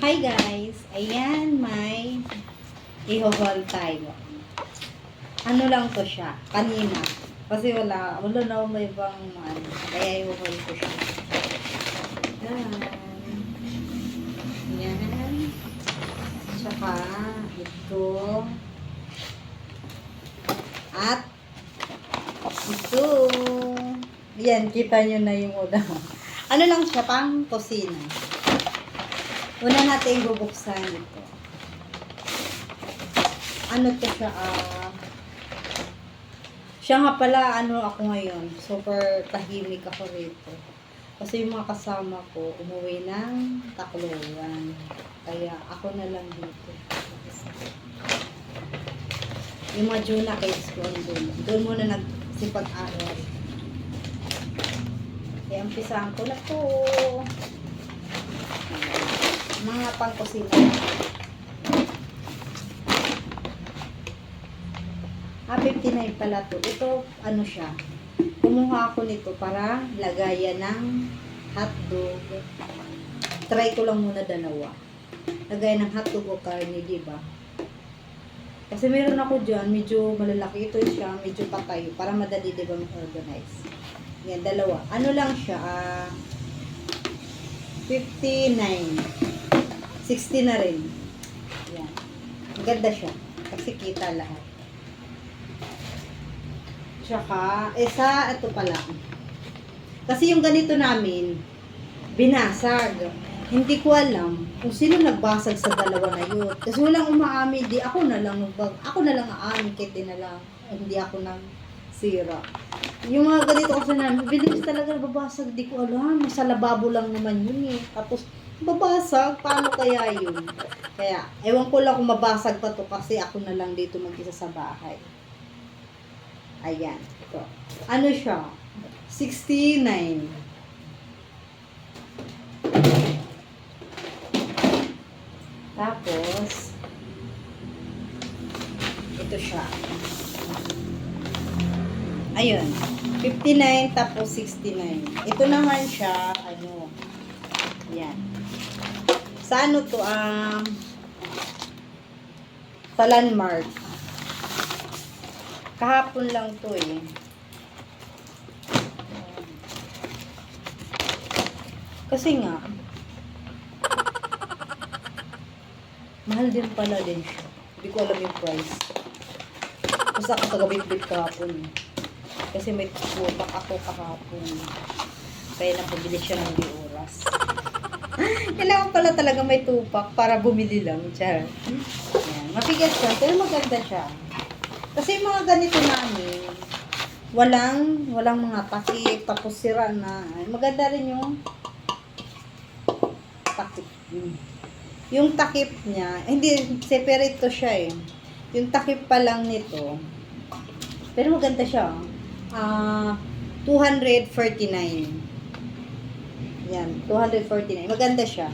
Hi guys! Ayan, may i-haul tayo. Ano lang to siya, kanina. Kasi wala na may ibang ano. Kaya i-haul ko siya. Ayan. Tsaka, ito. At, ito. Ayan, kita nyo na yung una. Ano lang siya, pang kusina. Una natin bubuksan ito. Ano to siya? Siya nga pala, ano ako ngayon. Super tahimik ako rito. Kasi yung mga kasama ko, umuwi ng Tacloban. Kaya ako na lang dito. Yung mga Juna kids ko doon. Doon muna nagsipag-aral. Kaya umpisahan ko na to. Mga pangkusina. 59 pala to. Ito, ano siya. Kumuha ako nito para lagayan ng hotdog. Try ko lang muna dalawa. Lagayan ng hotdog o karne, diba? Kasi meron ako dyan, medyo malalaki. Ito siya, medyo patay. Para madali, diba, mag-organize. Yan, dalawa. Ano lang siya, 59. 60 na rin. Yan. Maganda siya. Kasi kita lahat. Tsaka, ito pala. Kasi yung ganito namin, binasag. Hindi ko alam kung sino nagbasag sa dalawa na yun. Kasi walang umaamin. Di ako na lang aamin kahit di na lang. Hindi ako nang sira. Yung mga ganito kasi namin, bilis talaga babasag. Di ko alam. Sa lababo lang naman yun eh. Tapos, babasag, paano kaya yun? Kaya, ewan ko lang kung mabasag pa to kasi ako na lang dito mag-isa sa bahay. Ayan, ito. Ano siya? 69. Tapos, ito siya. Ayun, 59 tapos 69. Ito naman siya, ano, yan. Sa ano to, sa Landmark. Kahapon lang to eh. Kasi nga, mahal din pala din siya. Hindi ko alam yung price. Basta ako tagabit-bit kahapon eh. Kasi may tutak ako kahapon. Kaya napabili siya ng di oras. Kailangan pala talaga may tupak para bumili lang. Char. Yan. Mapigat siya, pero maganda siya. Kasi mga ganito namin, walang mga takip, tapos sira na. Maganda rin yung takip. Yung takip niya, hindi, separate to siya eh. Yung takip pa lang nito, pero maganda siya. 249. Yan, 249. Maganda siya.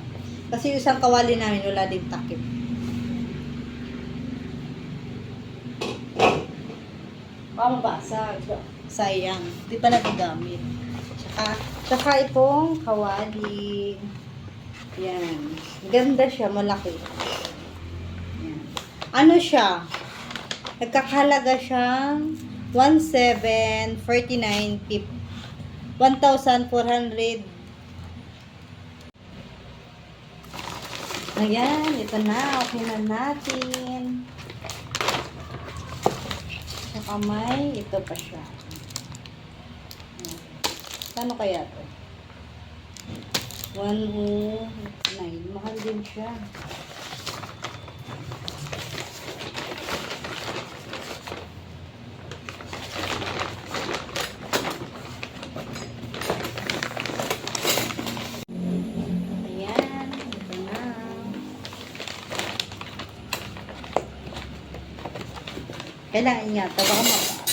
Kasi yung isang kawali namin, wala din takip. Mabasag. Sayang. Hindi pa nagagamit. Tsaka itong kawali. Yan. Ganda siya, malaki. Yan. Ano siya? Nagkakahalaga siyang 1,400. Ayan, ito na. Okay na natin. Saka may, ito pa siya. Kano kaya to? 109. Mahal din siya. Kailangan niya, baka mabasag.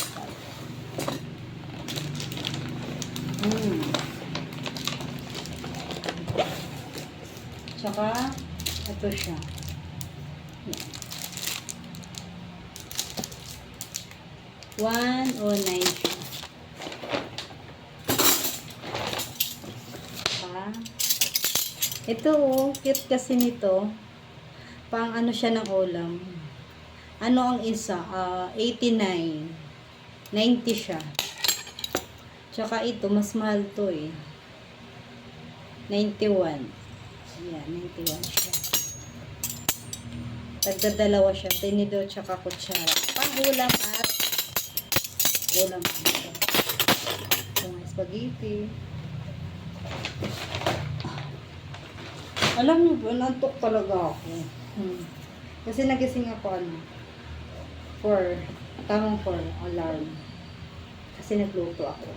Tsaka, ito siya. Yan. 109 siya. Tsaka, Ito, oh, cute kasi nito. Pang ano siya ng ulam. Ano ang isa? 89. 90 siya. Tsaka ito, mas mahal to eh. 91. Ayan, 91 siya. Tagdadalawa siya. Tinidor tsaka kutsara. Pang ulam at ulam. Ito mga spaghetti. Alam niyo ba, nantok talaga ako. Kasi nagising ako 4. Tamang 4 alarm. Kasi nagluto ako.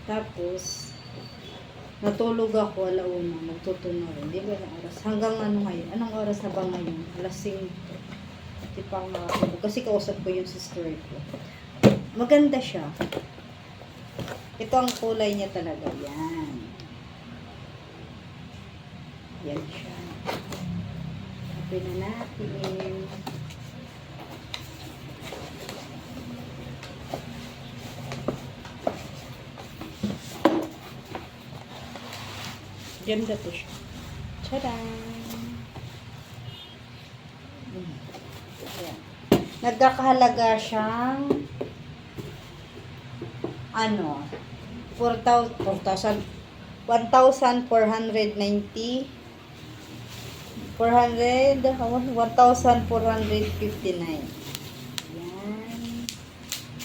Tapos, natulog ako, 1:00, magtutuno rin. Di ba yung oras? Hanggang ano ngayon? Anong oras na ba ngayon? Alas 5. Di pa ako makatulog. Kasi kausap ko yung sister ko. Maganda siya. Ito ang kulay niya talaga. Yan. Yan siya. Open na natin. Ganda to siya. Tadaan! Ayan. Nagkakahalaga siyang 1,490 1,459. Yan.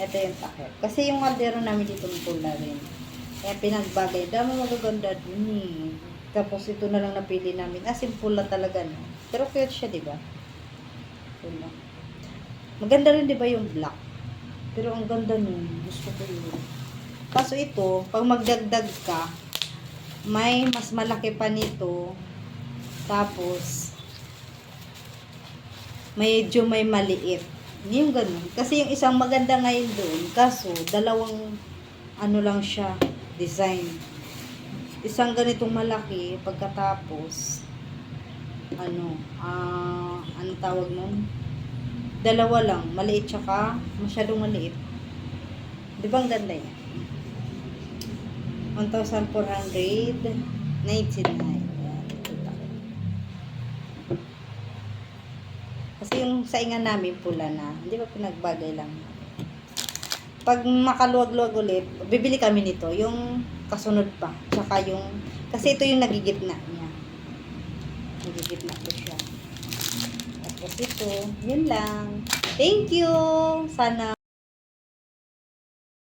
Ito yung takip. Kasi yung kaldero namin dito pula rin. Kaya pinagbagay. Dami magaganda dun eh. Tapos ito na lang napili namin. Simple lang talaga no. Pero cute siya, diba? Pula. Maganda rin diba yung black. Pero ang ganda nun. Gusto ko yun. Kaso ito, pag magdagdag ka, may mas malaki pa nito. Tapos, medyo may maliit. Yung ganun. Kasi yung isang maganda ngayon doon, kaso, dalawang ano lang siya, design. Isang ganitong malaki, pagkatapos, anong tawag nun? Dalawa lang, maliit tsaka, masyadong maliit. Di ba ang ganda niya? 1,499. Kasi yung saingan namin pula na, hindi ba pinagbagay lang. Pag makaluwag-luwag ulit, bibili kami nito, yung kasunod pa. Tsaka yung, kasi ito yung nagigitna niya. Nagigitna ko siya. Tapos ito, yun lang. Thank you! Sana